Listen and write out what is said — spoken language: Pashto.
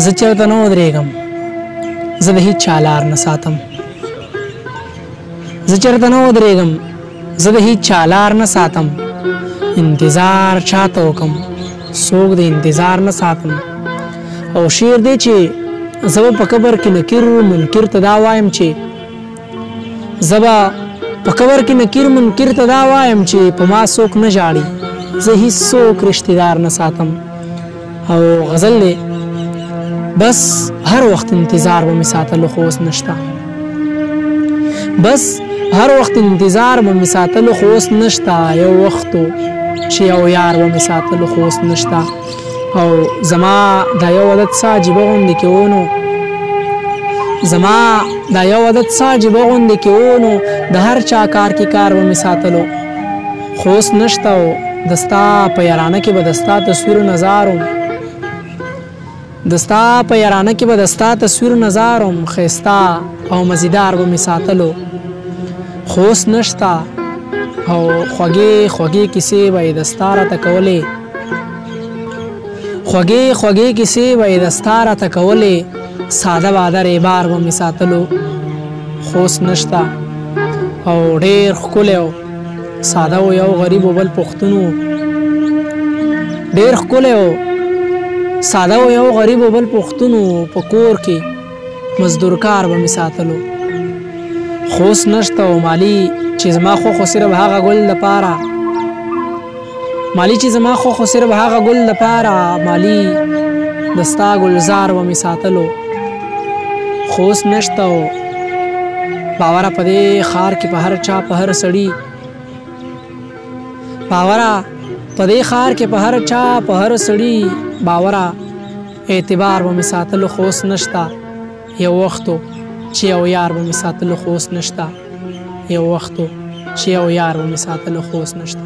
زه چېرته نه ودرېږم زه د هېڅ چا لار نه ساتم زه چېرته نه ودرېږم زه د هېڅ چا لار نه ساتم انتظار چاته وکم څوک د انتظار نه ساتم او شعر دی چې زه به په قبر کې نکیر منکر ته دا وایم چې زه به په قبر کې نکیر منکر ته دا وایم چې په ما څوک نه ژاړي زه هېڅ څوک رشتهدار نه ساتم او غزل دی بس هر وخت انتظار به مې ساتلو خو اوس نشته بس هر وخت انتظار به مې ساتلو خو اوس نشته یو وخت چې یو یار به مې ساتلو خو اوس نشته او زما دا یو عادت څه عجیبه غوندې کې و نو زما دا یو عادت څه عجیبه غوندې کې و نو د هر چا کار کې کار به مې ساتلو خو اوس نشته او د ستا په یارانه کې به د ستا تصویر نظارم د ستا په یارانه کې به د ستا تصویر نظارم ښایسته او مزیدار به مې ساتلو خو اوس نشته او خوږې خوږې کیسې به یې د ستا راته کولې خوږې خوږې کیسې به یې د ستا راته کولې ساده باده ریبار به مې ساتلو خو اوس نشته او ډېر ښکلی او ساده و یو غریب و بل پښتون و ډېر ښکلی و ساده و یو غریب و بل پښتون و په کور کې مزدور کار به مې ساتلو خو اوس نشته او مالي چې زما خو صرف هغه ګل دپاره مالي چې زما خو صرف هغه ګل دپاره مالي د ستا ګلزار به مې ساتلو خو اوس نشته او باوره په دې ښار کې په هر چا په هر سړي باوره په دې ښار کې په هر چا په هر سړي باوره اعتبار به مې ساتلو خو اوس نشته یو وخت چې یو یار به مې ساتلو خو اوس نشته یو وخت چې یو یار به مې ساتلو خو اوس نشته